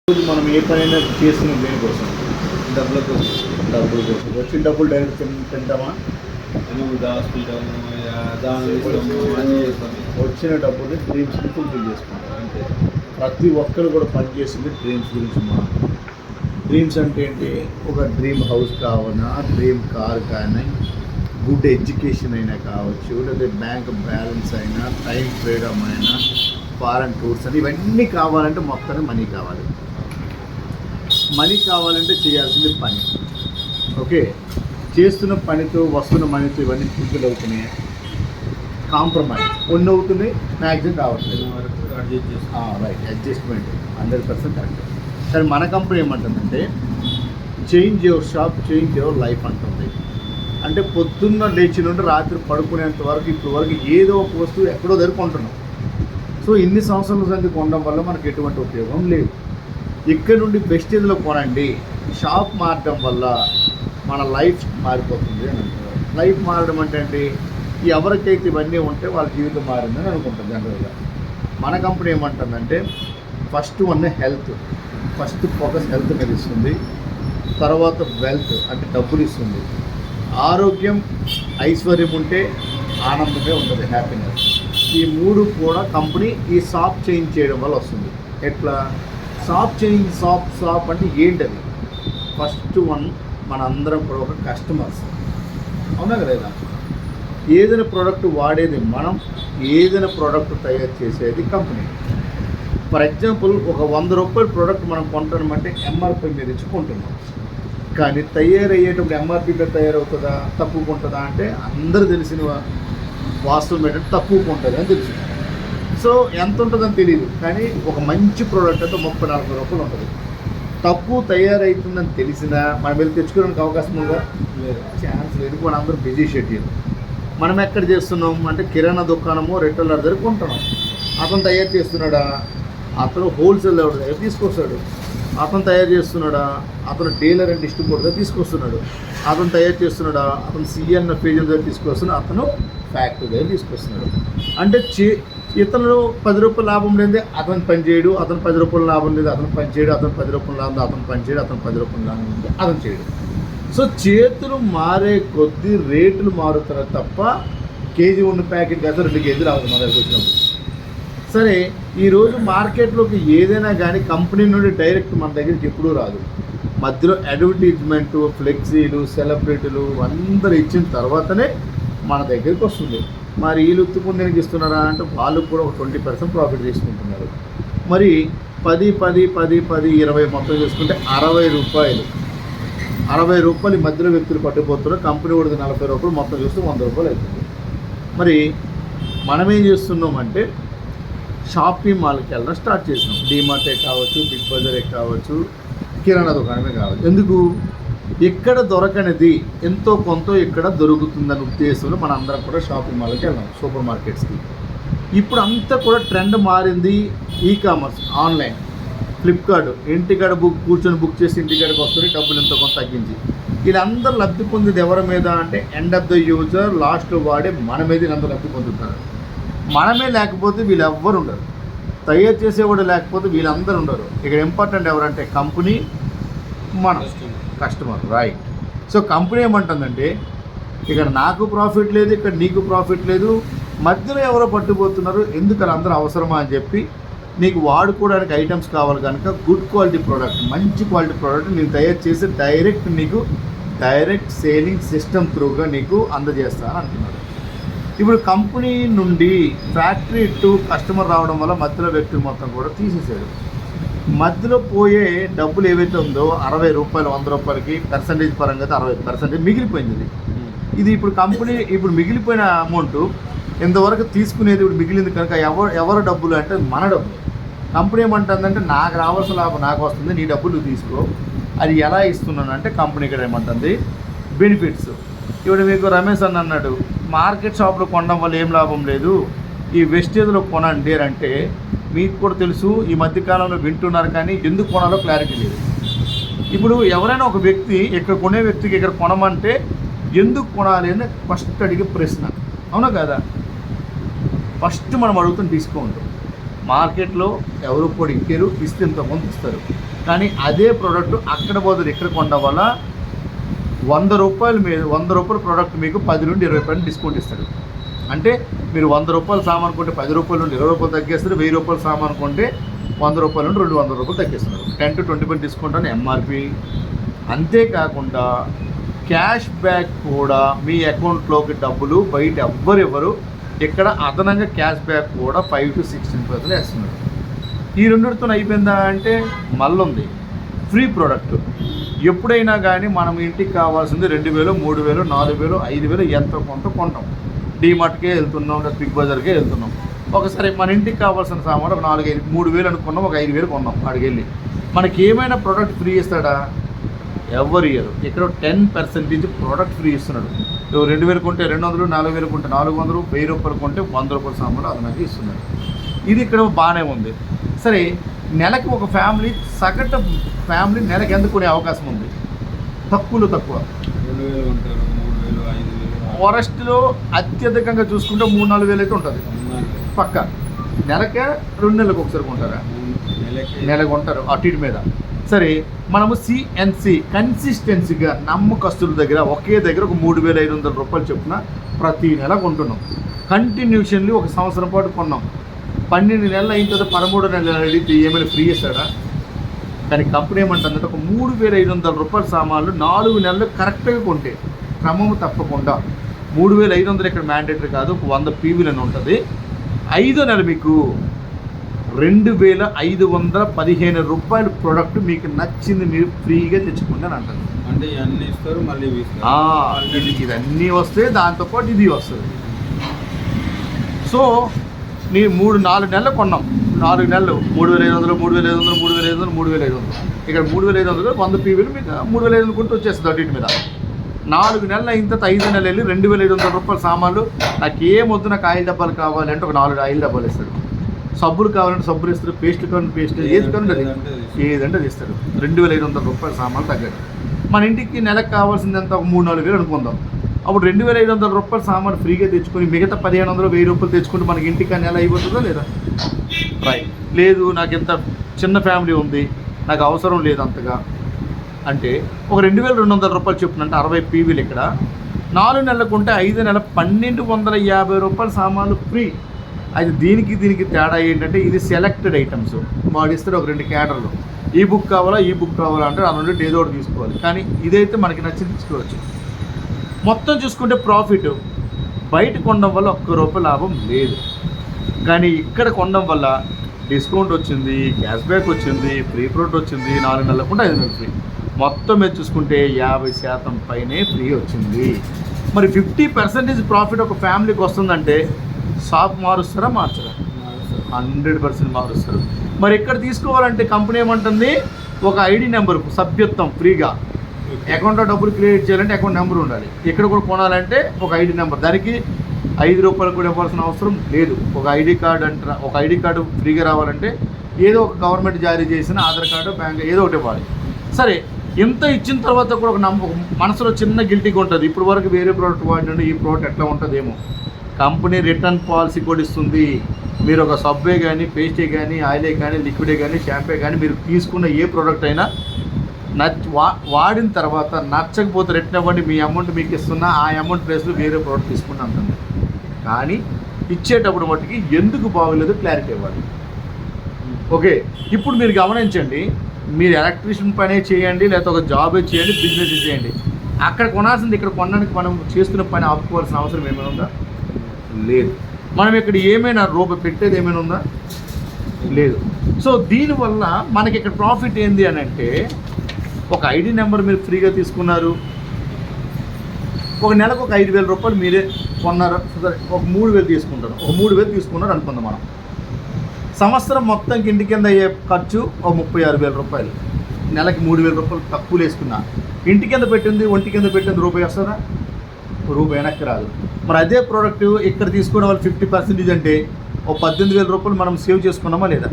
రోజు మనం ఏ పనైనా చేస్తున్నాం దేనికోసం? డబ్బుల కోసం. డబ్బుల కోసం. వచ్చిన డబ్బులు డైరెక్ట్ తింటామా? దాచుకుంటాము, దానం ఇస్తాము, అన్నీ చేస్తాము. వచ్చిన డబ్బుని డ్రీమ్స్ని ఫుల్ఫిల్ చేసుకుంటాం అంతే. ప్రతి ఒక్కరు కూడా పనిచేస్తుంది డ్రీమ్స్ గురించి. మా డ్రీమ్స్ అంటే ఏంటి? ఒక డ్రీమ్ హౌస్ కావాలన్నా, డ్రీమ్ కార్ కానీ, గుడ్ ఎడ్యుకేషన్ అయినా కావచ్చు, లేదా బ్యాంక్ బ్యాలెన్స్ అయినా, టైం ఫ్రీడమ్ అయినా, ఫారెన్ టూర్స్ అని, ఇవన్నీ కావాలంటే మొత్తాన్ని మనీ కావాలి. మనీ కావాలంటే చేయాల్సింది పని. ఓకే, చేస్తున్న పనితో వస్తున్న మనీతో ఇవన్నీ ఫుల్ఫిల్ అవుతున్నాయి. కాంప్రమైజ్ కొన్ని అవుతున్నాయి, మ్యాక్సిమం కావట్లేదు. Right, adjustment 100% correct. కానీ మన కంపెనీ ఏమంటుందంటే change your shop, change your life అంటుంది. అంటే పొద్దున్న లేచి నుండి రాత్రి పడుకునేంత వరకు ఇప్పుడు వరకు ఏదో ఒక వస్తువు ఎక్కడో దగ్గర కొంటున్నాం. సో ఇన్ని సంవత్సరాల సంది కొనడం వల్ల మనకు ఎటువంటి ఉపయోగం లేదు. ఇక్కడ నుండి బెస్టేజ్లో కొనండి. షాప్ మారడం వల్ల మన లైఫ్ మారిపోతుంది అని అంటారు. లైఫ్ మారడం అంటే ఏంటి? ఎవరికైతే ఇవన్నీ ఉంటే వాళ్ళ జీవితం మారిందని అనుకుంటాం జనరల్గా. మన కంపెనీ ఏమంటుందంటే first health, first focus health మీద ఇస్తుంది. తర్వాత వెల్త్ అంటే డబ్బులు ఇస్తుంది. ఆరోగ్యం, ఐశ్వర్యం ఉంటే ఆనందమే ఉంటుంది, హ్యాపీనెస్. ఈ మూడు కూడా కంపెనీ ఈ షాప్ చేంజ్ చేయడం వల్ల వస్తుంది. ఎట్లా షాప్ చేంజ్? షాప్ అంటే ఏంటది? ఫస్ట్ మన అందరం కూడా ఒక కస్టమర్స్, అవునా కదా? ఏదైనా ప్రోడక్ట్ వాడేది మనం, ఏదైనా ప్రోడక్ట్ తయారు చేసేది కంపెనీ. ఫర్ ఎగ్జాంపుల్, ఒక 100 రూపాయల ప్రోడక్ట్ మనం కొంటామంటే ఎంఆర్పి మీద ఇచ్చి కొంటున్నాం. కానీ తయారయ్యేటప్పుడు ఎంఆర్పి మీద తయారవుతుందా, తక్కువ ఉంటుందా అంటే అందరూ తెలిసిన వాస్తవం ఏంటంటే తక్కువ ఉంటుంది అని తెలుసు. సో ఎంత ఉంటుందని తెలియదు, కానీ ఒక మంచి ప్రోడక్ట్ అయితే 30-40 రూపాయలు ఉంటుంది. తక్కువ తయారవుతుందని తెలిసినా మనం వెళ్ళి తెచ్చుకోవడానికి అవకాశం ఉందా? లేదు, ఛాన్స్ లేదు. మన అందరూ బిజీ షెడ్యూల్. మనం ఎక్కడ చేస్తున్నాం అంటే కిరాణా దుకాణము, రిటైలర్ దగ్గర కొంటున్నాం. అతను తయారు చేస్తున్నాడా? అతను హోల్సేల్ ఎవరి దగ్గర తీసుకొస్తాడు. అతను తయారు చేస్తున్నాడా? అతను డీలర్ అండ్ డిస్ట్రిబ్యూటర్ దగ్గర తీసుకొస్తున్నాడు. అతను తయారు చేస్తున్నాడా? అతను సిఎన్ పేజీల దగ్గర తీసుకొస్తున్నాడు. అతను ఫ్యాక్టరీ దగ్గర తీసుకొస్తున్నాడు. అంటే ఇతను 10 రూపాయల లాభం లేదే అతను పని చేయడు, అతను 10 రూపాయల లాభం లేదు అతను పని చేయడు, అతను 10 రూపాయల లాభం అతను పని చేయడు, అతను 10 రూపాయల లాభం ఉంది అతను చేయడు. సో చేతులు మారే కొద్దీ రేట్లు మారుతారు తప్ప కేజీ ఉన్న ప్యాకెట్ కాదు 2 కేజీలు అవుతుంది మన దగ్గరికి వచ్చినప్పుడు. సరే, ఈరోజు మార్కెట్లోకి ఏదైనా కానీ కంపెనీ నుండి డైరెక్ట్ మన దగ్గరికి ఎప్పుడూ రాదు. మధ్యలో అడ్వర్టైజ్మెంటు, ఫ్లెక్సీలు, సెలబ్రిటీలు అందరు ఇచ్చిన తర్వాతనే మన దగ్గరికి వస్తుంది. మరి వీళ్ళు ఉత్తుకుందేనికి ఇస్తున్నారా అంటే వాళ్ళు కూడా ఒక 20% ప్రాఫిట్ తీసుకుంటున్నారు. మరి 10, 10, 10, 10, 20 మొత్తం చేసుకుంటే 60 రూపాయలు. 60 రూపాయలు ఈ మధ్యలో వ్యక్తులు పట్టుకుపోతున్నారు. కంపెనీ కూడా 40 రూపాయలు, మొత్తం చూస్తే 100 రూపాయలు అవుతుంది. మరి మనమేం చేస్తున్నామంటే షాపింగ్ మాల్కి వెళ్ళడం స్టార్ట్ చేసినాం. డీమార్టే కావచ్చు, బిగ్ బజారే కావచ్చు, కిరాణా దుకాణమే కావచ్చు. ఎందుకు? ఇక్కడ దొరకనిది ఎంతో కొంత ఇక్కడ దొరుకుతుందనే ఉద్దేశంలో మన అందరం కూడా షాపింగ్ మాల్కి వెళ్ళాం, సూపర్ మార్కెట్స్కి. ఇప్పుడు అంతా కూడా ట్రెండ్ మారింది. ఈ-కామర్స్, ఆన్లైన్, ఫ్లిప్కార్ట్, ఇంటికాడ కూర్చొని బుక్ చేసి ఇంటికాడకి వస్తుంది, డబ్బులు ఎంతో కొంత తగ్గించి. వీళ్ళందరూ లబ్ధి పొందేది ఎవరి మీద అంటే ఎండ్ ఆఫ్ ద యూజర్, లాస్ట్లో వాడే మన మీద వీళ్ళందరూ లబ్ధి పొందుతారు. మనమే లేకపోతే వీళ్ళు ఎవ్వరు ఉండరు, తయారు చేసేవాడు లేకపోతే వీళ్ళందరూ ఉండరు. ఇక్కడ ఇంపార్టెంట్ ఎవరంటే కంపెనీ, మనం కస్టమర్, రైట్. సో కంపెనీ ఏమంటుందంటే ఇక్కడ నాకు ప్రాఫిట్ లేదు, ఇక్కడ నీకు ప్రాఫిట్ లేదు, మధ్యలో ఎవరో పట్టుకుపోతున్నారు, ఎందుకు అందరూ అవసరమా అని చెప్పి నీకు వాడుకోవడానికి ఐటమ్స్ కావాలి కనుక గుడ్ క్వాలిటీ ప్రోడక్ట్, మంచి క్వాలిటీ ప్రోడక్ట్ నేను తయారు చేసి డైరెక్ట్ సేలింగ్ సిస్టమ్ త్రూగా నీకు అందజేస్తాను అంటున్నారు. ఇప్పుడు కంపెనీ నుండి ఫ్యాక్టరీ టు కస్టమర్ రావడం వల్ల మధ్యలో వ్యక్తులు మొత్తం కూడా తీసేసాడు. మధ్యలో పోయే డబ్బులు ఏవైతే ఉందో 60 రూపాయలు, 100 రూపాయలకి పర్సంటేజ్ పరంగా 60% మిగిలిపోయింది. ఇది ఇప్పుడు కంపెనీ ఇప్పుడు మిగిలిపోయిన అమౌంట్ ఇంతవరకు తీసుకునేది ఇప్పుడు మిగిలింది కనుక ఎవరు డబ్బులు అంటే మన డబ్బులు. కంపెనీ ఏమంటుందంటే నాకు రావాల్సిన లాభం నాకు వస్తుంది, నీ డబ్బులు నువ్వు తీసుకో. అది ఎలా ఇస్తున్నాను అంటే కంపెనీ ఇక్కడ ఏమంటుంది బెనిఫిట్స్. ఇప్పుడు మీకు రమేష్ అన్న అన్నాడు మార్కెట్ షాప్లో కొనడం వల్ల ఏం లాభం లేదు, ఈ వెస్టేజ్లో కొనండి అంటే మీకు కూడా తెలుసు. ఈ మధ్యకాలంలో వింటున్నారు కానీ ఎందుకు కొనాలో క్లారిటీ లేదు. ఇప్పుడు ఎవరైనా ఒక వ్యక్తి ఇక్కడ కొనే వ్యక్తికి ఇక్కడ కొనమంటే ఎందుకు కొనాలి అని ఫస్ట్ అడిగే ప్రశ్న, అవునా కదా? ఫస్ట్ మనం అడుగుతున్న డిస్కౌంట్. మార్కెట్లో ఎవరు కూడా ఇచ్చారు, ఇస్తే ఇంత కొంత ఇస్తారు. కానీ అదే ప్రోడక్ట్ అక్కడ బదులు ఇక్కడ కొనడం వల్ల 100 రూపాయలు మీద 100 రూపాయల ప్రోడక్ట్ మీకు 10 నుండి 20% డిస్కౌంట్ ఇస్తాడు. అంటే మీరు 100 రూపాయలు సామాన్ కొంటే 10 రూపాయల నుండి 20 రూపాయలు తగ్గిస్తారు. 1000 రూపాయలు సామాన్ కొంటే 100 రూపాయల నుండి 200 రూపాయలు తగ్గిస్తున్నారు. 10 to 20% డిస్కౌంట్ అని ఎంఆర్పి. అంతేకాకుండా క్యాష్ బ్యాక్ కూడా మీ అకౌంట్లోకి డబ్బులు బయట ఎవ్వరు ఇక్కడ అదనంగా క్యాష్ బ్యాక్ కూడా 5 to 16% వేస్తున్నారు. ఈ రెండుతో అయిపోయిందా అంటే మళ్ళీ ఉంది ఫ్రీ ప్రోడక్ట్. ఎప్పుడైనా కానీ మనం ఇంటికి కావాల్సింది 2000, 3000, 4000, 5000 ఎంత కొంత కొంటాం. డీమార్ట్కే వెళ్తున్నాం, లేదా బిగ్ బజార్కే వెళ్తున్నాం. ఒకసారి మన ఇంటికి కావాల్సిన సామాన్ ఒక 3000 అనుకున్నాం, ఒక 5000 కొన్నాం. అక్కడికి వెళ్ళి మనకి ఏమైనా ప్రోడక్ట్ ఫ్రీ ఇస్తాడా? ఎవరు ఇయ్యరు. ఇక్కడ 10% ప్రోడక్ట్ ఫ్రీ ఇస్తున్నాడు. 2000 కొంటే 200, 4000 కొంటే 400, 1000 రూపాయలు కొంటే 100 రూపాయల సామాన్లు అదనంగా ఇస్తున్నాడు. ఇది ఇక్కడ బాగానే ఉంది. సరే, నెలకి ఒక ఫ్యామిలీ సగటు ఫ్యామిలీ నెలకి ఎంత కొనే అవకాశం ఉంది? తక్కువ 2000 ఉంటారు, 3000, 5000. ఫారెస్ట్లో అత్యధికంగా చూసుకుంటే 3-4 అయితే ఉంటుంది పక్క. నెలకే 2 నెలలకు ఒకసారి కొంటారా? నెలకు ఉంటారు అటు ఇటు మీద. సరే, మనము సిఎన్సి కన్సిస్టెన్సీగా నమ్మకస్తుల దగ్గర ఒకే దగ్గర ఒక 3500 రూపాయలు చొప్పున ప్రతి నెల కొంటున్నాం. కంటిన్యూషన్లీ ఒక సంవత్సరం పాటు కొన్నాం. 12 నెలలు అయిన తర్వాత 13 నెలలు అడిగితే ఏమైనా ఫ్రీ ఇస్తాడా? కానీ కంపెనీ ఏమంటుందంటే ఒక 3500 రూపాయల సామాన్లు 4 నెలలు కరెక్ట్గా కొంటే క్రమము తప్పకుండా 3500 ఇక్కడ మ్యాండేటరీ కాదు, ఒక 100 పీవీలు అని ఉంటుంది. 5వ నెల మీకు 2515 రూపాయల ప్రోడక్ట్ మీకు నచ్చింది మీరు ఫ్రీగా తెచ్చుకోండి అని అంటారు. అంటే ఇవన్నీ ఇస్తారు, మళ్ళీ ఇవన్నీ వస్తాయి, దాంతోపాటు ఇది వస్తుంది. సో నీ 3-4 నెలలు కొన్నాం. 4 నెలలు 3500, 3500, 3500, 3500. ఇక్కడ 3500 100 పీవీలు మీకు 3500 కొంటూ వచ్చేస్తుంది అటు ఇటు మీద. 4 నెలలు అయిన తర్వాత 5వ నెల వెళ్ళి 2500 రూపాయల సామాన్లు. నాకు ఏమొద్దు, నాకు ఆయిల్ డబ్బాలు కావాలంటే ఒక 4 ఆయిల్ డబ్బాలు ఇస్తాడు. సబ్బులు కావాలంటే సబ్బులు ఇస్తారు, పేస్ట్లు కావాలంటే పేస్ట్, ఏది కావాలంటే ఏదంటే అది ఇస్తాడు. 2500 రూపాయల సామాన్లు తగ్గదు. మన ఇంటికి నెలకు కావాల్సింది ఎంత? ఒక 3-4 వేలు అనుకుందాం. అప్పుడు 2500 రూపాయల సామాన్ ఫ్రీగా తెచ్చుకొని మిగతా 1500, 1000 రూపాయలు తెచ్చుకుంటే మనకి ఇంటికి నెల అయిపోతుందా లేదా? రైట్. లేదు, నాకు ఇంత చిన్న ఫ్యామిలీ ఉంది, నాకు అవసరం లేదు అంతగా అంటే ఒక 2200 రూపాయలు చొప్పున అంటే 60 పీవీలు ఇక్కడ 4 నెలలకు ఉంటే 5వ నెల 1250 రూపాయల సామాన్లు ఫ్రీ. అది దీనికి తేడా ఏంటంటే ఇది సెలెక్టెడ్ ఐటమ్స్ వాడిస్తారు. ఒక 2 క్యాడర్లు ఈ బుక్ కావాలా అంటే ఆ నుండి ఏదో ఒకటి తీసుకోవాలి. కానీ ఇదైతే మనకి నచ్చింది తీసుకోవచ్చు. మొత్తం చూసుకుంటే ప్రాఫిట్ బయట కొనడం వల్ల ₹1 లాభం లేదు. కానీ ఇక్కడ కొనడం వల్ల డిస్కౌంట్ వచ్చింది, క్యాష్ బ్యాక్ వచ్చింది, ఫ్రీ ప్రోడక్ట్ వచ్చింది. 4 నెలలకు ఉంటే 5 నెలలు ఫ్రీ. మొత్తం మీద చూసుకుంటే 50% పైనే ఫ్రీ వచ్చింది. మరి 50% ప్రాఫిట్ ఒక ఫ్యామిలీకి వస్తుందంటే షాప్ మారుస్తారా? మార్చరా? 100% మారుస్తారు. మరి ఎక్కడ తీసుకోవాలంటే కంపెనీ ఏమంటుంది, ఒక ఐడి నెంబర్ సభ్యత్వం ఫ్రీగా. అకౌంట్లో డబ్బులు క్రియేట్ చేయాలంటే అకౌంట్ నెంబర్ ఉండాలి. ఎక్కడ కూడా కొనాలంటే ఒక ఐడి నెంబర్. దానికి ₹5 కూడా ఇవ్వాల్సిన అవసరం లేదు. ఒక ఐడి కార్డు అంటారా, ఒక ఐడి కార్డు ఫ్రీగా రావాలంటే ఏదో ఒక గవర్నమెంట్ జారీ చేసిన ఆధార్ కార్డు, బ్యాంక్ ఏదో ఒకటి ఇవ్వాలి. సరే, ఇంత ఇచ్చిన తర్వాత కూడా ఒక మనసులో చిన్న గిల్టీగా ఉంటుంది. ఇప్పుడు వరకు వేరే ప్రోడక్ట్ వాడినండి, ఈ ప్రోడక్ట్ ఎట్లా ఉంటుందేమో. కంపెనీ రిటర్న్ పాలసీ కూడా ఇస్తుంది. మీరు ఒక సబ్బే కానీ, పేస్టే కానీ, ఆయిలే కానీ, లిక్విడే కానీ, షాంపే కానీ మీరు తీసుకున్న ఏ ప్రోడక్ట్ అయినా వాడిన తర్వాత నచ్చకపోతే రిటర్న్ ఇవ్వండి, మీ అమౌంట్ మీకు ఇస్తున్నా, ఆ అమౌంట్ ప్లేస్లో వేరే ప్రోడక్ట్ తీసుకుని అంటుంది. కానీ ఇచ్చేటప్పుడు మట్టుకి ఎందుకు బాగోలేదు క్లారిటీ ఇవ్వాలి. ఓకే, ఇప్పుడు మీరు గమనించండి, మీరు ఎలక్ట్రీషియన్ పనే చేయండి, లేకపోతే ఒక జాబే చేయండి, బిజినెస్ చేయండి, అక్కడ కొనాల్సింది ఇక్కడ కొనడానికి మనం చేస్తున్న పని ఆపుకోవాల్సిన అవసరం ఏమైనా ఉందా? లేదు. మనం ఇక్కడ ఏమైనా రూపాయి పెట్టేది ఏమైనా ఉందా? లేదు. సో దీనివల్ల మనకి ఇక్కడ ప్రాఫిట్ ఏంది అని అంటే, ఒక ఐడి నెంబర్ మీరు ఫ్రీగా తీసుకున్నారు, ఒక నెలకు ఒక 5000 రూపాయలు మీరే కొన్నారు, ఒక 3000 తీసుకుంటారు, ఒక 3000 తీసుకున్నారు అనుకుందాం. మనం సంవత్సరం మొత్తం ఇంటి కింద అయ్యే ఖర్చు ఒక 36,000 రూపాయలు. నెలకి 3000 రూపాయలు తక్కువ వేసుకున్నా ఇంటి కింద పెట్టింది, ఒంటి కింద పెట్టింది రూపాయి వస్తుందా? రూపాయి వెనక్కి రాదు. మరి అదే ప్రోడక్ట్ ఇక్కడ తీసుకోవడం వల్ల 50% అంటే ఒక 18,000 రూపాయలు మనం సేవ్ చేసుకున్నామా లేదా?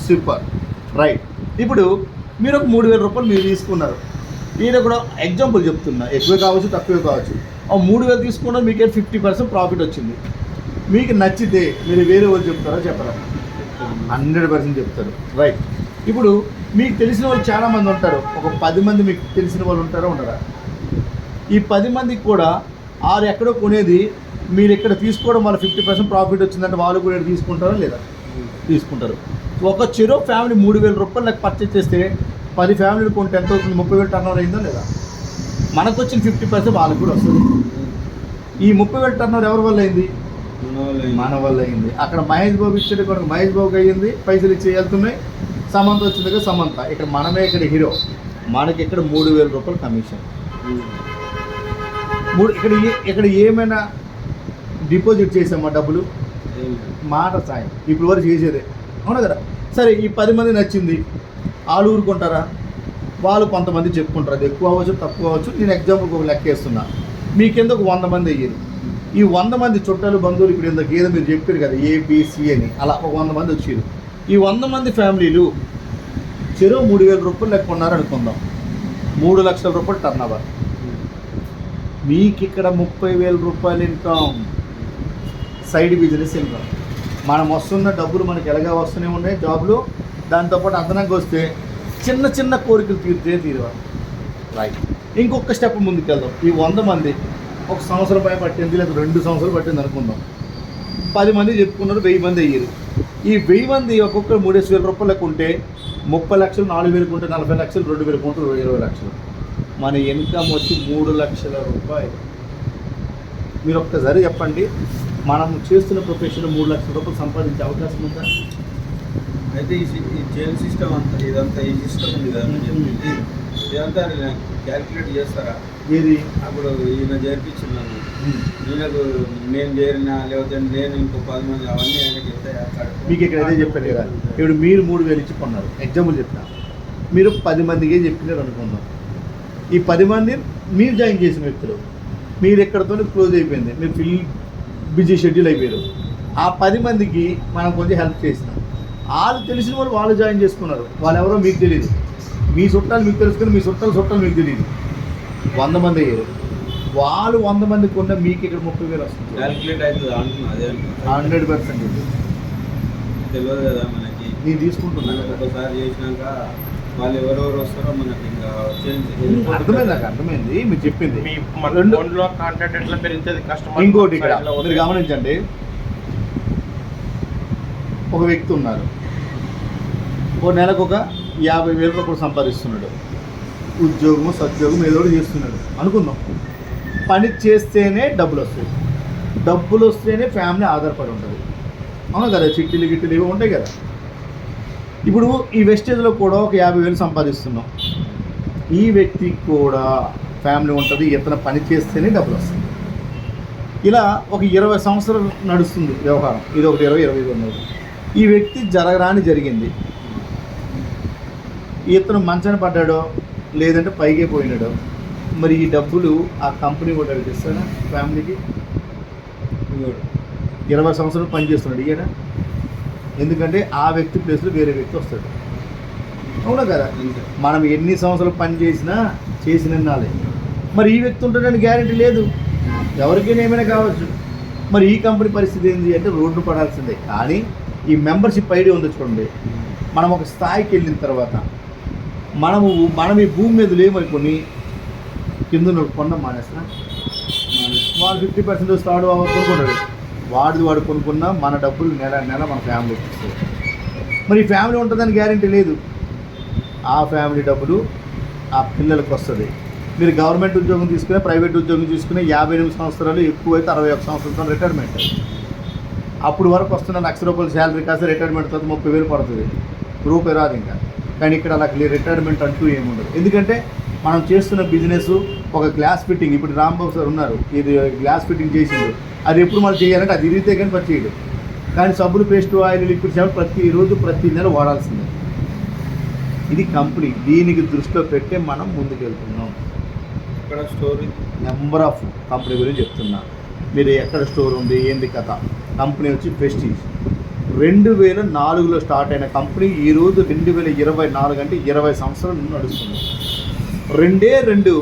Super, right. ఇప్పుడు మీరు ఒక 3,000 రూపాయలు మీరు తీసుకున్నారు. ఈయన కూడా ఎగ్జాంపుల్ చెప్తున్నా, ఎక్కువ కావచ్చు తక్కువ కావచ్చు. ఆ 3,000 తీసుకున్నా మీకే 50% ప్రాఫిట్ వచ్చింది. మీకు నచ్చితే మీరు వేరే వాళ్ళు చెప్తారా చెప్పరా? 100% చెప్తారు. రైట్. ఇప్పుడు మీకు తెలిసిన వాళ్ళు చాలామంది ఉంటారు. ఒక 10 మంది మీకు తెలిసిన వాళ్ళు ఉంటారా ఉండరా? ఈ 10 మందికి కూడా ఆరు ఎక్కడో కొనేది మీరు ఇక్కడ తీసుకోవడం వల్ల 50% ప్రాఫిట్ వచ్చిందంటే వాళ్ళు కూడా తీసుకుంటారా లేదా? తీసుకుంటారు. ఒక చెరో ఫ్యామిలీ 3,000 రూపాయలు లెక్క పర్చేజ్ చేస్తే 10 ఫ్యామిలీలు కొంటే ఎంత అవుతుంది? 30,000 టర్నోవర్ అయిందా లేదా? మనకు వచ్చిన 50% వాళ్ళకి కూడా వస్తుంది. ఈ 30,000 టర్నోవర్ ఎవరి వల్ల అయింది? మన వల్ల అయింది. అక్కడ మహేష్ బాబు ఇచ్చేది కొనుక మహేష్ బాబుకి అయ్యింది, పైసలు ఇచ్చి వెళ్తున్నాయి. సమంత వచ్చింది కదా సమంత, ఇక్కడ మనమే ఇక్కడ హీరో, మనకి ఇక్కడ 3,000 రూపాయలు కమిషన్. ఇక్కడ ఏమైనా డిపాజిట్ చేసామా డబ్బులు? మాట సాయం ఇప్పుడు వరకు చేసేదే, అవునా కదా? సరే, ఈ 10 మంది నచ్చింది, వాళ్ళు ఊరుకుంటారా? వాళ్ళు కొంతమంది చెప్పుకుంటారు, అది ఎక్కువ అవ్వచ్చు తక్కువ అవ్వచ్చు. నేను ఎగ్జాంపుల్కి ఒక లెక్క వేస్తున్నా. మీ కింద ఒక 100 మంది అయ్యారు. ఈ 100 మంది చుట్టాలు బంధువులు ఇప్పుడు ఇంత ఏదో మీరు చెప్పారు కదా ABC అని, అలా ఒక 100 మంది వచ్చారు. ఈ 100 మంది ఫ్యామిలీలు చెరో 3,000 రూపాయలు లెక్క ఉన్నారు అనుకుందాం. 3 లక్షల రూపాయలు టర్నోవర్. మీకు ఇక్కడ 30,000 రూపాయలు ఇన్కమ్, సైడ్ బిజినెస్ ఇన్కమ్. మనం వస్తున్న డబ్బులు మనకి ఎలాగా వస్తూనే ఉన్నాయి జాబ్లో. దాంతోపాటు అదనంగా వస్తే చిన్న చిన్న కోరికలు తీరవాలి. రైట్. ఇంకొక స్టెప్ ముందుకు వెళ్దాం. ఈ 100 మంది 1 సంవత్సరం పై పట్టింది, లేదా 2 సంవత్సరాలు పట్టింది అనుకుందాం. 10 మంది చెప్పుకున్నారు, 1000 మంది అయ్యారు. ఈ 1000 మంది ఒక్కొక్కరు 3,000 రూపాయలకు ఉంటే 30 లక్షలు, 4,000 ఉంటే 40 లక్షలు, 2,000 ఉంటే 20 లక్షలు. మన ఇన్కమ్ వచ్చి 3 లక్షల రూపాయలు. మీరు ఒక్కసారి చెప్పండి, మనం చేస్తున్న ప్రొఫెషన్ 3 లక్షల రూపాయలు సంపాదించే అవకాశం ఉందా? అయితే ఈ జైల్ సిస్టమ్ అంతా ఇదంతా ఈ సిస్టమ్ ఉంది కదా చెప్పింది, ఇదంతా క్యాల్కులేట్ చేస్తారా? ఏది? అప్పుడు ఈయన చేర్పించున్నాను, ఈయనకు నేను చేరినా లేకపోతే నేను ఇంకో 10 మంది, అవన్నీ ఆయనకి వెళ్తాయి. మీకు ఇక్కడ అదే చెప్పాను కదా. ఇప్పుడు మీరు 3,000 ఇచ్చి కొన్నారు, ఎగ్జాంపుల్ చెప్తా. మీరు 10 మందికి చెప్పినారు అనుకుందాం. ఈ 10 మంది మీరు జాయిన్ చేసిన వ్యక్తులు, మీరు ఎక్కడితో క్లోజ్ అయిపోయింది, మీరు ఫుల్ బిజీ షెడ్యూల్ అయిపోయారు. ఆ 10 మందికి మనం కొంచెం హెల్ప్ చేసినాం. వాళ్ళు తెలిసిన వాళ్ళు జాయిన్ చేసుకున్నారు. వాళ్ళు ఎవరో మీకు తెలియదు, మీ చుట్టాలు మీకు తెలుసుకుని మీ చుట్టాలు మీకు తెలియదు. 100 మంది అయ్యారు. వాళ్ళు 100 మందికి ఉన్న మీకు ఇక్కడ 30,000 వస్తుంది. క్యాల్కులేట్ అవుతుంది అంటున్నా, అదే 100% తెలియదు కదా మనకి. నేను తీసుకుంటున్నాను. ఒకసారి చేసినాక వాళ్ళు ఎవరెవరు వస్తారో మనకి ఇంకా అర్థమైంది. నాకు అర్థమైంది మీరు చెప్పింది. కాంటాక్ట్ ఎట్లా పెరుగుతుంది కస్టమర్. ఇంకోటి ఇక్కడ మీరు గమనించండి. ఒక వ్యక్తి ఉన్నారు, ఓ నెలకు ఒక 50,000 రూపాయలు సంపాదిస్తున్నాడు. ఉద్యోగము సద్యోగం ఏదో ఒకటి చేస్తున్నాడు అనుకుందాం. పని చేస్తేనే డబ్బులు వస్తాయి, డబ్బులు వస్తేనే ఫ్యామిలీ ఆధారపడి ఉంటుంది, అవును కదా? చిట్టీలు గిట్టీలు ఇవి ఉంటాయి కదా. ఇప్పుడు ఈ వెస్టేజ్లో కూడా ఒక 50,000 సంపాదిస్తున్నాం. ఈ వ్యక్తికి కూడా ఫ్యామిలీ ఉంటుంది, ఇతను పని చేస్తేనే డబ్బులు వస్తుంది. ఇలా ఒక 20 సంవత్సరాలు నడుస్తుంది వ్యవహారం. ఇది ఒకటి 20-25 ఉన్నది. ఈ వ్యక్తి జరగరాని జరిగింది. ఇతను మంచాన పడ్డాడో లేదంటే పైకే పోయినాడో, మరి ఈ డబ్బులు ఆ కంపెనీ కూడా ఇస్తాడా ఫ్యామిలీకి? 20 సంవత్సరాలు పని చేస్తున్నాడు ఇయ్యడా? ఎందుకంటే ఆ వ్యక్తి ప్లేస్లో వేరే వ్యక్తి వస్తాడు, అవునా కదా? మనం ఎన్ని సంవత్సరాలు పని చేసిన నాలే. మరి ఈ వ్యక్తి ఉంటాడని గ్యారెంటీ లేదు, ఎవరికైనా ఏమైనా కావచ్చు. మరి ఈ కంపెనీ పరిస్థితి ఏంటి అంటే రోడ్డు పడాల్సిందే. కానీ ఈ మెంబర్షిప్ ఐడియా ఉంది చూడండి. మనం ఒక స్థాయికి వెళ్ళిన తర్వాత మనం ఈ భూమి మీద లేమనుకొని కింద కొనడం మానేస్తా. వాళ్ళు 50% స్టార్ట్ కొనుక్కుంటాడు, వాడు కొనుక్కున్నా మన డబ్బులు నెల మన ఫ్యామిలీకి వస్తుంది. మరి ఈ ఫ్యామిలీ ఉంటుందని గ్యారెంటీ లేదు. ఆ ఫ్యామిలీ డబ్బులు ఆ పిల్లలకు వస్తుంది. మీరు గవర్నమెంట్ ఉద్యోగం తీసుకునే, ప్రైవేట్ ఉద్యోగం తీసుకునే 58 సంవత్సరాలు, ఎక్కువైతే 61 సంవత్సరాలతో రిటైర్మెంట్. అప్పుడు వరకు వస్తున్న ₹1,00,000 శాలరీ కాస్త రిటైర్మెంట్ తర్వాత 30,000 పడుతుంది, రూపాయి రాదు ఇంకా. కానీ ఇక్కడ అలా రిటైర్మెంట్ అంటూ ఏముండదు. ఎందుకంటే మనం చేస్తున్న బిజినెస్ ఒక గ్లాస్ ఫిట్టింగ్. ఇప్పుడు రాంబాబు సార్ ఉన్నారు, ఇది గ్లాస్ ఫిట్టింగ్ చేసిండు. అది ఎప్పుడు మనం చేయాలంటే అది ఇరిగితే కానీ పని చేయడు. కానీ సబ్బులు, పేస్ట్, ఆయిల్, లిక్విడ్ షాంపూ ప్రతిరోజు ప్రతి నెల వాడాల్సిందే. ఇది కంపెనీ. దీనికి దృష్టిలో పెట్టే మనం ముందుకు వెళ్తున్నాం. ఇక్కడ స్టోరీ నెంబర్ ఆఫ్ కంపెనీ గురించి చెప్తున్నా. మీరు ఎక్కడ స్టోర్ ఉంది, ఏంది కథ? కంపెనీ వచ్చి ప్రెస్టీజ్. 2004లో స్టార్ట్ అయిన కంపెనీ ఈరోజు 2024 అంటే 20 సంవత్సరాల నుండి నడుస్తుంది. 2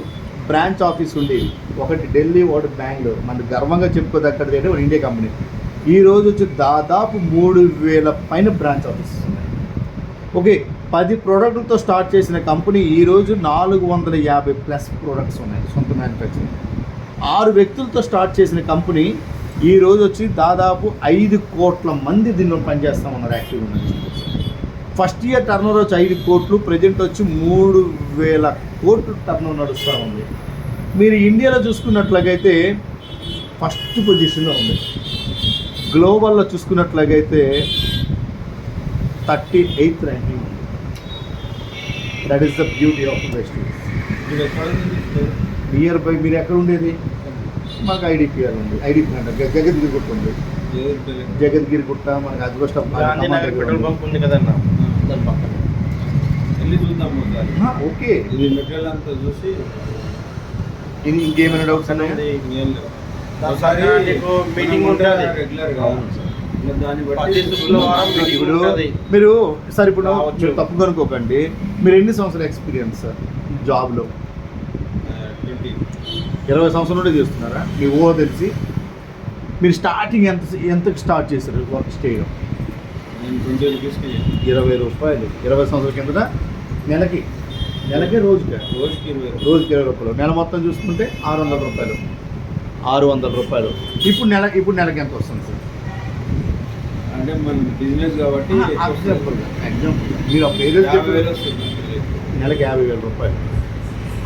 బ్రాంచ్ ఆఫీస్ ఉండేవి, ఒకటి ఢిల్లీ, ఒకటి బెంగళూరు. మనకు గర్వంగా చెప్పుకోదగ్గది అంటే ఇండియా కంపెనీ. ఈరోజు వచ్చి దాదాపు 3,000 పైన బ్రాంచ్ ఆఫీసెస్ ఉన్నాయి. ఓకే, 10 ప్రోడక్ట్లతో స్టార్ట్ చేసిన కంపెనీ ఈరోజు 450+ ప్రోడక్ట్స్ ఉన్నాయి సొంత మ్యానుఫ్యాక్చరింగ్. 6 వ్యక్తులతో స్టార్ట్ చేసిన కంపెనీ ఈరోజు వచ్చి దాదాపు 5 కోట్ల మంది దీనిలో పనిచేస్తూ ఉన్నారు యాక్టివ్గా ఉన్నారు. ఫస్ట్ ఇయర్ టర్నోవర్ వచ్చి 5 కోట్లు, ప్రజెంట్ వచ్చి 3,000 కోట్లు టర్నోవర్ నడుస్తూ ఉంది. మీరు ఇండియాలో చూసుకున్నట్లయితే ఫస్ట్ పొజిషన్లో ఉంది. గ్లోబల్లో చూసుకున్నట్లయితే 38th ర్యాంకింగ్ ఉంది. That is the beauty of west. ఇది ఎక్కడ ఉంది? నియర్ బై మీరు ఎక్కడ ఉండేది? మనకు ఐడిపిఆర్ ఉంది, ఐడిపి అంటే జగద్గిరి గుట్ట ఉంది. జగద్గిరి గుట్ట మనకు అది కూడా గాంధీనగర్ పెట్రోల్ బంక్ ఉంది కదన్నా, దాని పక్కన వెళ్ళి చూద్దాం ఒకసారి. ఓకే, ఇది మెటీరియల్ అంతా చూసి ఇంకేమైనా డౌట్స్ ఉన్నాయా? ఒకసారి మీటింగ్ ఉంటుంది రెగ్యులర్గా దాన్ని ప్రతి బట్టి శుక్రవారం meeting ఇప్పుడు ఉంటుంది. మీరు సార్ ఇప్పుడు రావచ్చు. మీరు తప్పు కనుక్కోకండి, మీరు ఎన్ని సంవత్సరాల ఎక్స్పీరియన్స్ సార్ జాబ్లో? 20 సంవత్సరాల నుండి చేస్తున్నారా? మీ తెలిసి మీరు స్టార్టింగ్ ఎంతకు స్టార్ట్ చేశారు వర్క్ చేయడం? నేను 20 రూపీస్కి 20 రూపాయలు 20 సంవత్సరాల కిందట నెలకి రోజుకి రోజుకి 20 రూపాయలు. రోజుకి 20 రూపాయలు. నెల మొత్తం చూసుకుంటే 600 రూపాయలు. 600 రూపాయలు. ఇప్పుడు నెలకి ఎంత వస్తుంది సార్? అంటే మన బిజినెస్ కాబట్టి ఎగ్జాంపుల్ మీరు ఒక ఏదో 50,000 వస్తుంది. నెలకి 50,000 రూపాయలు.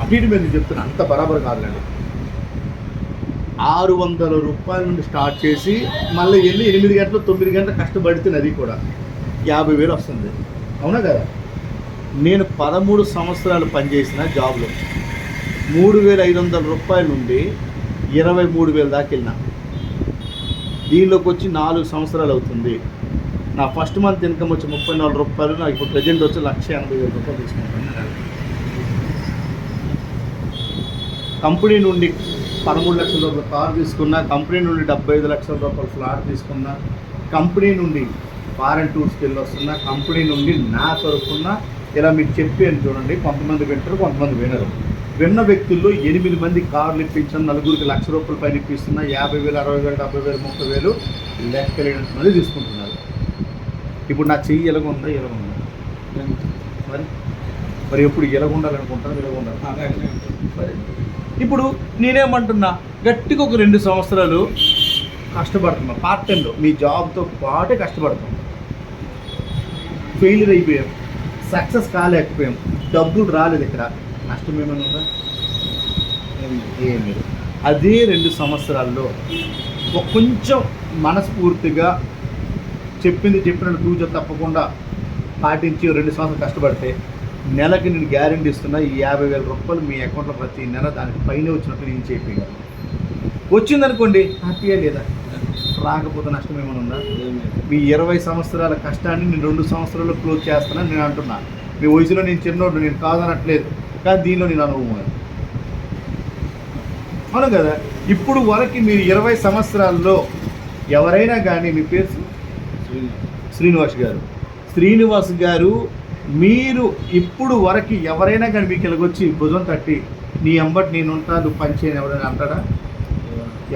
అటు ఇటు మీరు చెప్తున్నా, అంత బరాబర్ కాదులేండి. 600 రూపాయల నుండి స్టార్ట్ చేసి మళ్ళీ వెళ్ళి 8 గంటలు 9 గంటలు కష్టపడితే అది కూడా 50,000 వస్తుంది. అవునా కదా? నేను 13 సంవత్సరాలు పనిచేసిన జాబ్లో 3,500 రూపాయల నుండి 23,000 దాకా వెళ్ళిన. దీనిలోకి వచ్చి 4 సంవత్సరాలు అవుతుంది. నా ఫస్ట్ మంత్ ఇన్కమ్ వచ్చి 34 రూపాయలు. నాకు ఇప్పుడు ప్రజెంట్ వచ్చి 1,80,000 రూపాయలు తీసుకుంటాను. కంపెనీ నుండి 13 లక్షల రూపాయల కారు తీసుకున్నా, కంపెనీ నుండి 75 లక్షల రూపాయల ఫ్లాట్ తీసుకున్నా, కంపెనీ నుండి ఫారెన్ టూర్స్కి వెళ్ళి వస్తున్నా, కంపెనీ నుండి నా తరఫున ఇలా మీకు చెప్పాను చూడండి. కొంతమంది వింటారు, కొంతమంది వినరు. విన్న వ్యక్తుల్లో 8 మంది కార్లు ఇప్పించాను, 4గురికి ₹1,00,000 రూపాయలు పైన ఇప్పిస్తున్నా, 50,000, 60,000, 70,000, 30,000 లెక్కలేనంత మంది తీసుకుంటున్నారు. ఇప్పుడు నా చెయ్యి ఎలాగుందా? మరి ఎప్పుడు ఎలాగుండాలనుకుంటాను, ఎలాగుండాలి. మరి ఇప్పుడు నేనేమంటున్నా, గట్టిగా ఒక 2 సంవత్సరాలు కష్టపడుతున్నా పార్ట్ టైంలో, మీ జాబ్తో పాటే కష్టపడతాం. ఫెయిల్యూర్ అయిపోయాం, సక్సెస్ కాలేకపోయాం, డబ్బులు రాలేదు. ఇక్కడ నష్టం ఏమైనా ఉందా? ఏమి. అదే 2 సంవత్సరాల్లో కొంచెం మనస్ఫూర్తిగా చెప్పినట్టు తూచ తప్పకుండా పాటించి 2 సంవత్సరాలు కష్టపడితే నెలకి నేను గ్యారెంటీ ఇస్తున్నా, ఈ 50,000 రూపాయలు మీ అకౌంట్లో ప్రతి నెల దానికి పైన వచ్చినట్టు నేను చేయగలను. వచ్చిందనుకోండి హ్యాపీగా లేదా? రాకపోతే నష్టం ఏమైనా ఉందా? మీ 20 సంవత్సరాల కష్టాన్ని నేను 2 సంవత్సరాల్లో క్లోజ్ చేస్తానని నేను అంటున్నా. మీ వయసులో నేను చిన్నోడు, నేను కాదనట్లేదు, కానీ దీనిలో నేను అనుభవం. అవును కదా? ఇప్పుడు వరకు మీరు 20 సంవత్సరాల్లో ఎవరైనా కానీ, మీ పేరు శ్రీనివాస్ గారు, మీరు ఇప్పుడు వరకు ఎవరైనా కానీ మీకు ఇలాగొచ్చి భుజం తట్టి నీ అంబటి నేను ఉంటాను, నువ్వు పని చేయని ఎవరైనా అంటాడా?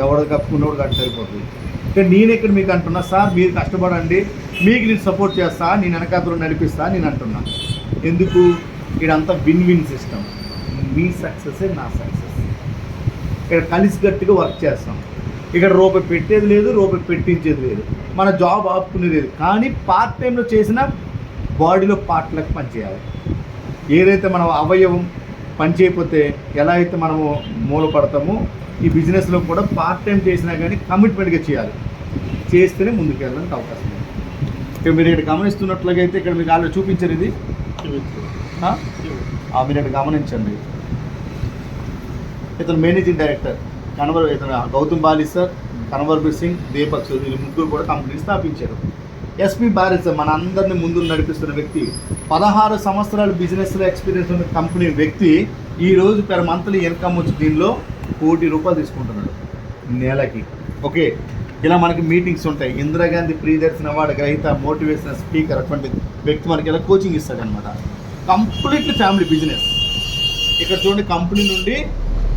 ఎవడ కప్పుకున్నోడు కట్టి సరిపోతుంది. కానీ నేను ఇక్కడ మీకు అంటున్నా, సార్ మీరు కష్టపడండి, మీకు నేను సపోర్ట్ చేస్తా, నేను వెనకాతలో నడిపిస్తా నేను అంటున్నా. ఎందుకు? ఇదంతా విన్ సిస్టమ్. మీ సక్సెసే నా సక్సెస్. ఇక్కడ కలిసికట్టుగా వర్క్ చేస్తాం. ఇక్కడ రూపాయి పెట్టేది లేదు, రూపాయి పెట్టించేది లేదు, మన జాబ్ ఆపుకునేది లేదు. కానీ పార్ట్ టైంలో చేసిన బాడీలో పార్ట్లకు పనిచేయాలి. ఏదైతే మనం అవయవం పనిచేయకపోతే ఎలా అయితే మనము మూలపడతామో, ఈ బిజినెస్లో కూడా పార్ట్ టైం చేసినా కానీ కమిట్మెంట్గా చేయాలి. చేస్తేనే ముందుకు వెళ్ళడానికి అవకాశం ఉంది. ఇక్కడ మీరు ఇక్కడ గమనిస్తున్నట్లుగా అయితే ఇక్కడ మీకు ఆల్రెడీ చూపించారు. ఇది మీరు ఇక్కడ గమనించండి. ఇతను మేనేజింగ్ డైరెక్టర్ ఇతను గౌతమ్ బాలి సార్, కన్వర్బీర్ సింగ్, దీపక్ సార్, వీళ్ళు ముగ్గురు కూడా కంపెనీ స్థాపించారు. ఎస్పీ భారత్ సార్ మన అందరినీ ముందు నడిపిస్తున్న వ్యక్తి, 16 సంవత్సరాలు బిజినెస్లో ఎక్స్పీరియన్స్ ఉన్న కంపెనీ వ్యక్తి ఈరోజు పెర్ మంత్లీ ఇన్కమ్ వచ్చి దీనిలో ₹1,00,00,000 తీసుకుంటున్నాడు నెలకి. ఓకే, ఇలా మనకి మీటింగ్స్ ఉంటాయి. ఇందిరాగాంధీ ప్రియదర్శన్ అవార్డు గ్రహీత, మోటివేషనల్ స్పీకర్ అటువంటి వ్యక్తి మనకి ఇలా కోచింగ్ ఇస్తాడనమాట. Completely family business. ఇక్కడ చూడండి, కంపెనీ నుండి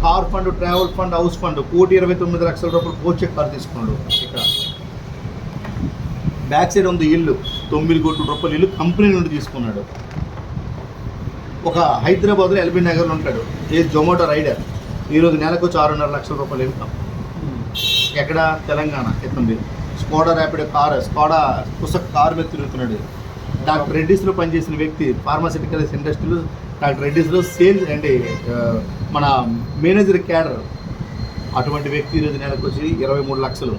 car fund, travel fund, house fund ₹1,29,00,000 coach car తీసుకున్నాడు. ఇక్కడ బ్యాక్ సైడ్ ఉంది ఇల్లు, 9 కోట్ల రూపాయల ఇల్లు కంపెనీ నుండి తీసుకున్నాడు. ఒక హైదరాబాద్లో ఎల్బీ నగర్లో ఉంటాడు, ఏ జొమాటో రైడర్. ఈరోజు నెలకు వచ్చి 6.5 లక్షల రూపాయలు ఇన్కమ్. ఎక్కడ? తెలంగాణ. ఇతను స్కోడా ర్యాపిడో కారు, స్కోడా పుస్తక కారు మీద తిరుగుతున్నాడు. డాక్టర్ రెడ్డిస్లో పనిచేసిన వ్యక్తి, ఫార్మాసిటికల్ ఇండస్ట్రీలో డాక్టర్ రెడ్డిస్లో సేల్స్ అంటే మన మేనేజర్ క్యాడర్. అటువంటి వ్యక్తి ఈరోజు నెలకు వచ్చి 23 లక్షలు.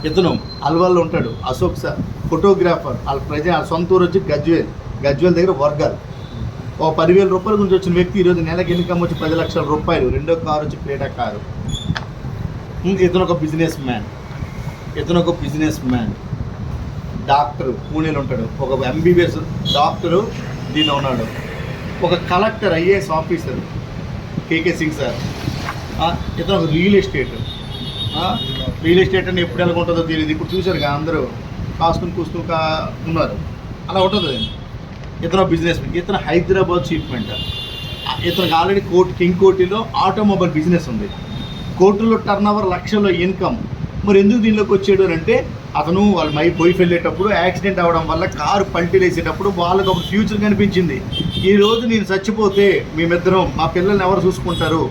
ఇతను అల్వాల్లో ఉంటాడు, అశోక్ సార్ ఫోటోగ్రాఫర్. వాళ్ళ సొంత ఊరు వచ్చి గజ్వేల్ దగ్గర వర్గాలు. ఒక 10,000 రూపాయల గురించి వచ్చిన వ్యక్తి ఈరోజు నెలకి ఇన్కమ్ వచ్చి 10 లక్షల రూపాయలు. రెండో కారు వచ్చి క్రేటా కారు. ఇతను ఒక బిజినెస్ మ్యాన్. డాక్టర్ పూణేలో ఉంటాడు, ఒక ఎంబీబీఎస్ డాక్టరు దీనిలో ఉన్నాడు. ఒక కలెక్టర్, ఐఏఎస్ ఆఫీసర్ కేకే సింగ్ సార్. ఇతను ఒక రియల్ ఎస్టేట్ అని ఎప్పుడు ఎలా ఉంటుందో తెలియదు. ఇప్పుడు చూశారుగా అందరూ కాసుకుని ఉన్నారు, అలా ఉంటుంది. ఇతను బిజినెస్ మ్యాన్. ఇతను హైదరాబాద్ చీఫ్ మెంటర్. ఇతనికి ఆల్రెడీ కింగ్ కోటిలో ఆటోమొబైల్ బిజినెస్ ఉంది. కోర్టులో టర్న్ ఓవర్ లక్షల్లో ఇన్కమ్. మరి ఎందుకు దీనిలోకి వచ్చాడు అని అంటే, అతను వాళ్ళ వైఫ్ వెళ్ళేటప్పుడు యాక్సిడెంట్ అవ్వడం వల్ల కారు పల్టీలు వేసేటప్పుడు వాళ్ళకి ఒక ఫ్యూచర్ కనిపించింది. ఈరోజు నేను చచ్చిపోతే మేమిద్దరం, మా పిల్లల్ని ఎవరు చూసుకుంటారు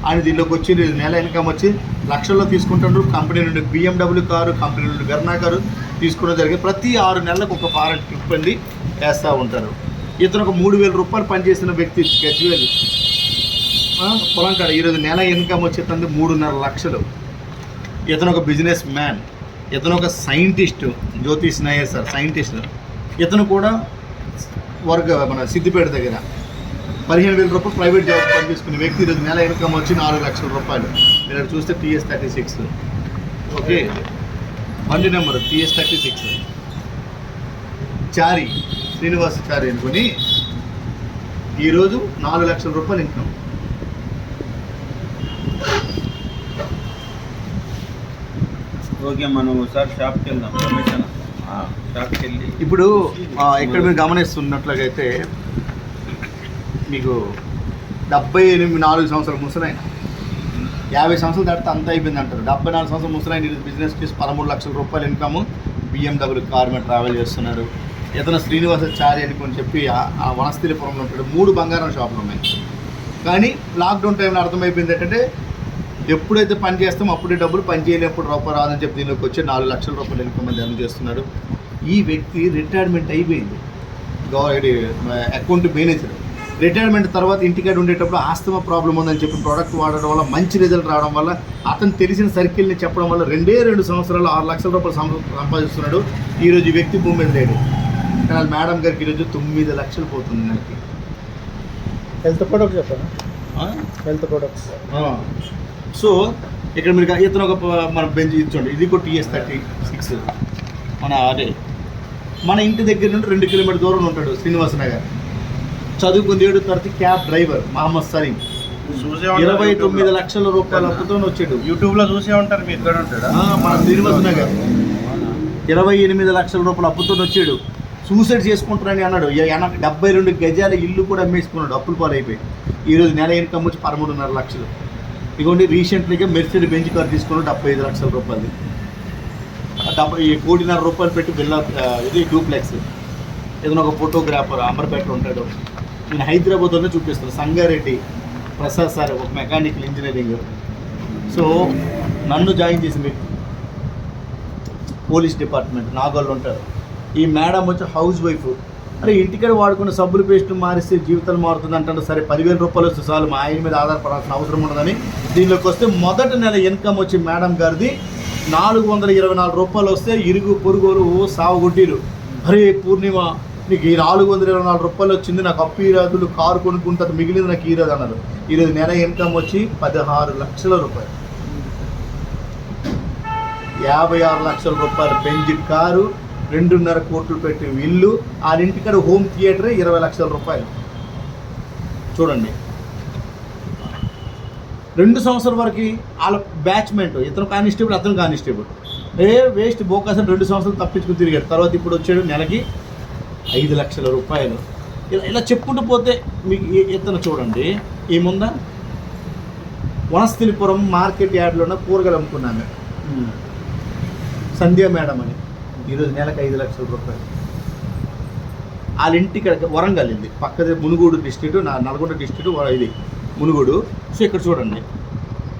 అని దీనిలోకి వచ్చి నెల ఇన్కమ్ వచ్చి లక్షల్లో తీసుకుంటున్నారు. కంపెనీ నుండి BMW కారు, కంపెనీ నుండి వెర్నా కారు తీసుకోవడం జరిగింది. ప్రతి 6 నెలలకు ఒక ఫారెన్ ట్రిప్ అండి వేస్తూ ఉంటారు. ఇతను ఒక 3,000 రూపాయలు పనిచేసిన వ్యక్తి, గజ్వేల్ పొలం కాడ. ఈరోజు నెల ఇన్కమ్ వచ్చేది 3.5 లక్షలు. ఇతను ఒక బిజినెస్ మ్యాన్. ఇతను ఒక సైంటిస్ట్, జ్యోతిష్ నాయర్ సార్ సైంటిస్ట్. ఇతను కూడా మన సిద్దిపేట దగ్గర 15,000 రూపాయలు ప్రైవేట్ జాబ్ పనిచేసుకునే వ్యక్తి. ఈరోజు నెల ఇన్కమ్ వచ్చి 4 లక్షల రూపాయలు. మీరు చూస్తే TS36. ఓకే, బండి నెంబర్ TS36. శ్రీనివాస్ చారి అనుకుని ఈరోజు 4 లక్షల రూపాయలు ఇన్కమ్. ఓకే, మనం ఒకసారి షాప్కి వెళ్దాం. షాప్కి వెళ్ళి ఇప్పుడు ఇక్కడ మీరు గమనిస్తున్నట్లయితే మీకు 74 సంవత్సరాల ముసలాయన, 50 సంవత్సరాలు దాటితే అంత అయిపోయింది అంటారు. 74 సంవత్సరాల ముసలాయన ఈరోజు బిజినెస్ చేసి 13 లక్షల రూపాయలు ఇన్కమ్. BMW కార్ మీద ట్రావెల్ చేస్తున్నారు. ఇతను శ్రీనివాసాచారి అని చెప్పి ఆ వనస్థలిపురంలో ఉంటాడు. 3 బంగారం షాపులు ఉన్నాయి. కానీ లాక్డౌన్ టైంలో అర్థమైపోయింది ఏంటంటే, ఎప్పుడైతే పని చేస్తామో అప్పుడే డబ్బులు, పని చేయలేనప్పుడు రూపాయి రాదని చెప్పి దీనిలోకి వచ్చి 4 లక్షల రూపాయలు ఇన్కమ్ అని ఎర్న్ చేస్తున్నాడు. ఈ వ్యక్తి రిటైర్మెంట్ అయిపోయింది, అకౌంట్ మేనేజర్. రిటైర్మెంట్ తర్వాత ఇంటికాడ ఉండేటప్పుడు ఆస్తమా ప్రాబ్లం ఉందని చెప్పి ప్రోడక్ట్ వాడడం వల్ల మంచి రిజల్ట్ రావడం వల్ల అతను తెలిసిన సర్కిల్ని చెప్పడం వల్ల 2 సంవత్సరాలు 6 లక్షల రూపాయలు సంపాదిస్తున్నాడు. ఈరోజు ఈ వ్యక్తి భూమి మీద లేడు. కానీ మేడం గారికి ఈరోజు 9 లక్షలు పోతుంది నాకు. హెల్త్ ప్రొడక్ట్స్ చెప్పాను, హెల్త్ ప్రొడక్ట్స్. సో ఇక్కడ మీరు ఇతను ఒక మన బెంచ్ ఇచ్చండి. ఇది కూడా TS36. మన ఇంటి దగ్గర నుండి 2 కిలోమీటర్ దూరంలో ఉంటాడు శ్రీనివాస నగర్. చదువుకుని 7వ తరగతి క్యాబ్ డ్రైవర్ మహమ్మద్ సలీం. 29 లక్షల రూపాయల అప్పుతో వచ్చాడు. యూట్యూబ్లో చూసే ఉంటారు మీరు. ఇక్కడ ఉంటాడా? మన శ్రీనివాస నగర్ 28 లక్షల రూపాయల అప్పుతో వచ్చాడు. సూసైడ్ చేసుకుంటారని అన్నాడు. 72 గజాల ఇల్లు కూడా అమ్మేసుకున్నాడు, అప్పుల పాలైపోయి. ఈరోజు నెల ఇన్కమ్ వచ్చి 13.5 లక్షలు. ఇదిగోండి, రీసెంట్లీగా మెర్సిడీస్ బెంజ్ కార్ తీసుకున్నాడు 75 లక్షల రూపాయలు. 1.5 కోటి రూపాయలు పెట్టి ఇది డూప్లెక్స్. ఏదైనా ఒక ఫోటోగ్రాఫర్ అమర్పేటలో ఉంటాడు. నేను హైదరాబాద్లోనే చూపిస్తాను. సంగారెడ్డి ప్రసాద్ సార్ ఒక మెకానికల్ ఇంజనీరింగ్. సో నన్ను జాయిన్ చేసిన వ్యక్తి పోలీస్ డిపార్ట్మెంట్ నాగోల్లో ఉంటారు. ఈ మేడం వచ్చి హౌస్ వైఫ్. అరే ఇంటికాడ వాడుకున్న సబ్బులు పేస్ట్ మారిస్తే జీవితాలు మారుతుంది అంటారు. సరే 10,000 రూపాయలు వస్తే చాలు, మా ఆయన మీద ఆధారపడాల్సిన అవసరం ఉండదని దీనిలోకి వస్తే మొదటి నెల ఇన్కమ్ వచ్చి మేడం గారిది 424 రూపాయలు వస్తే ఇరుగు పొరుగులు సావుగొడ్డీలు. అరే పూర్ణిమ, నీకు ఈ 424 రూపాయలు వచ్చింది, నాకు అప్పు ఈరాదులు, కారు కొనుక్కుంటుంది, మిగిలింది నాకు ఈరాదు అన్నారు. ఈరోజు నెల ఇన్కమ్ వచ్చి 16 లక్షల రూపాయలు. 56 లక్షల రూపాయలు బెంజ్ కారు, 2.5 కోట్లు పెట్టి ఇల్లు, ఆ ఇంటికాడ హోమ్ థియేటరే 20 లక్షల రూపాయలు. చూడండి, 2 సంవత్సరాల వరకు వాళ్ళ బ్యాచ్మెంట్. ఇతను కానిస్టేబుల్, అతను కానిస్టేబుల్. వేస్ట్ బోకాసం 2 సంవత్సరాలు తప్పించుకుని తిరిగాడు. తర్వాత ఇప్పుడు వచ్చాడు నెలకి 5 లక్షల రూపాయలు. ఇలా చెప్పుకుంటూ పోతే మీకు ఇతను చూడండి. ఈ ముంద వనస్థలిపురం మార్కెట్ యార్డ్లోనే కూరగాయలు అమ్ముకున్నాను. సంధ్య మేడం అని ఈరోజు నెలకు 5 లక్షల రూపాయలు. వాళ్ళ ఇంటికి వరంగల్ వెళ్ళింది, పక్కదే మునుగోడు డిస్ట్రిక్ట్, నల్గొండ డిస్ట్రిక్ట్ ఇది మునుగోడు. సో ఇక్కడ చూడండి,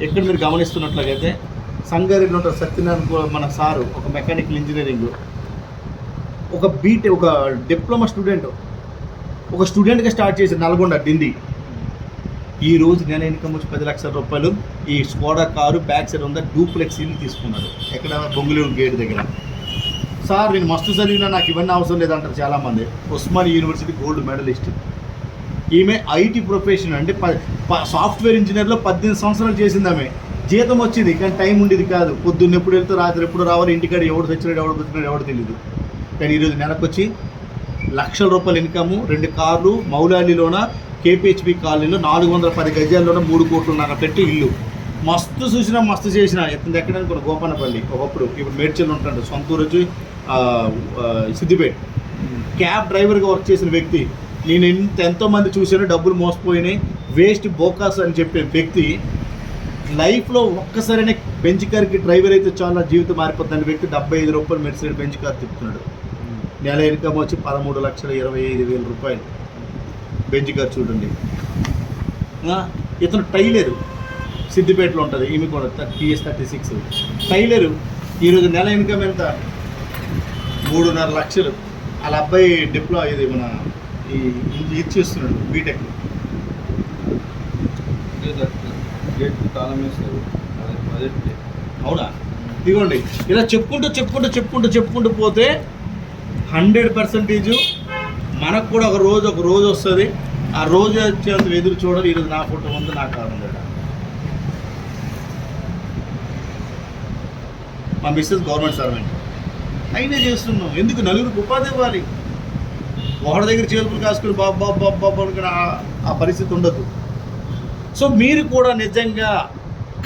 ఇక్కడ మీరు గమనిస్తున్నట్లయితే సంగారెడ్డిలో ఉంటారు సత్యనారాయణ మన సారు, ఒక మెకానికల్ ఇంజనీరింగ్, ఒక ఒక డిప్లొమా స్టూడెంట్, ఒక స్టూడెంట్గా స్టార్ట్ చేసి నల్గొండ డిండి. ఈ రోజు నెల ఇన్కమ్ వచ్చి 10 లక్షల రూపాయలు. ఈ స్కోడా కారు బ్యాక్ సైడ్ ఉందా డూప్లెక్స్ ఇల్లు తీసుకున్నాడు ఎక్కడ, బొంగులూరు గేట్ దగ్గర. సార్ నేను మస్తు చదివినా నాకు ఇవన్నీ అవసరం లేదంటారు చాలామంది. Osmania university gold medalist. ఈమె ఐటీ ప్రొఫెషన్ అంటే సాఫ్ట్వేర్ ఇంజనీర్లో 18 సంవత్సరాలు చేసింది ఆమె. జీతం వచ్చింది కానీ టైం ఉండేది కాదు. పొద్దున్న ఎప్పుడు వెళ్తే రాత్రి ఎప్పుడు రావాలి, ఇంటికాడ ఎవడు తెచ్చినాడు ఎవడు బతికినాడు ఎవడు తెలియదు. కానీ ఈరోజు నెలకు వచ్చి లక్షల రూపాయలు ఇన్కము, 2 కార్లు, మౌలాలిలోన కేపీహెచ్బి కాలనీలో 410 గజాల్లోన 3 కోట్లున్నర పెట్టి ఇల్లు. మస్తు చూసినా మస్తు చేసిన ఎత్తుంది ఎక్కడానికి గోపన్నపల్లి ఒకప్పుడు, ఇప్పుడు మేడ్చల్ ఉంటాడు, సొంతూరు వచ్చి సిద్దిపేట. క్యాబ్ డ్రైవర్గా వర్క్ చేసిన వ్యక్తి. నేను ఎంతోమంది చూశాను, డబ్బులు మోసపోయినాయి, వేస్ట్ బోకాస్ అని చెప్పే వ్యక్తి లైఫ్లో ఒక్కసారైనా బెంచ్ కార్కి డ్రైవర్ అయితే చాలా జీవితం మారిపోతుంది. వ్యక్తి 75 రూపాయలు మెర్సిడెస్ బెంచ్ కార్ తిప్పుతున్నాడు. నెల ఇన్కమ్ వచ్చి 13,25,000 రూపాయలు. బెంచ్ కార్ చూడండి. ఇతను టైలరు, సిద్దిపేటలో ఉంటుంది, ఈమె కూడా TS 36 టైలరు. ఈరోజు నెల ఇన్కమ్ ఎంత? 3.5 లక్షలు. వాళ్ళ అబ్బాయి ఇది మన ఇది చేస్తున్నాడు బీటెక్. అవునా? ఇదిగోండి, ఇలా చెప్పుకుంటూ పోతే 100% మనకు కూడా ఒక రోజు వస్తుంది. ఆ రోజు వచ్చేంత ఎదురు చూడాలి. ఈరోజు నా ఫోటో ఉంది, నా కారు ఉంది. మా మిస్సెస్ గవర్నమెంట్ సర్వెంట్ అయినా చేస్తున్నాం. ఎందుకు? నలుగురికి ఉపాధి ఇవ్వాలి. ఒకటి దగ్గర చేతులు కాసుకుని బాబు అనుకుని ఆ పరిస్థితి ఉండదు. సో మీరు కూడా నిజంగా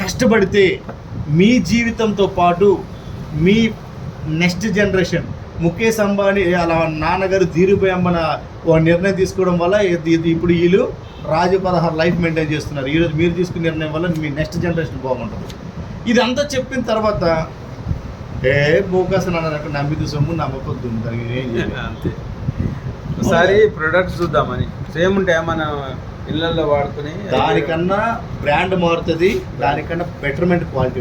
కష్టపడితే మీ జీవితంతో పాటు మీ నెక్స్ట్ జనరేషన్, ముఖేష్ అంబానీ అలా నాన్నగారు ధీరుభాయ్ అంబానీ ఒక నిర్ణయం తీసుకోవడం వల్ల ఇప్పుడు వీళ్ళు రాజు 16 లైఫ్ మెయింటైన్ చేస్తున్నారు. ఈరోజు మీరు తీసుకున్న నిర్ణయం వల్ల మీ నెక్స్ట్ జనరేషన్ బాగుంటుంది. ఇదంతా చెప్పిన తర్వాత బోకాస్ అన్నట్టు నమ్మిది సొమ్ము నమ్మకొద్దు ఏం చేయాలి అంతే. ఒకసారి ప్రొడక్ట్స్ చూద్దామని సేమ్ ఉంటాయి మన ఇళ్ళల్లో వాడుకుని, దానికన్నా బ్రాండ్ మారుతుంది, దానికన్నా బెటర్మెంట్ క్వాలిటీ.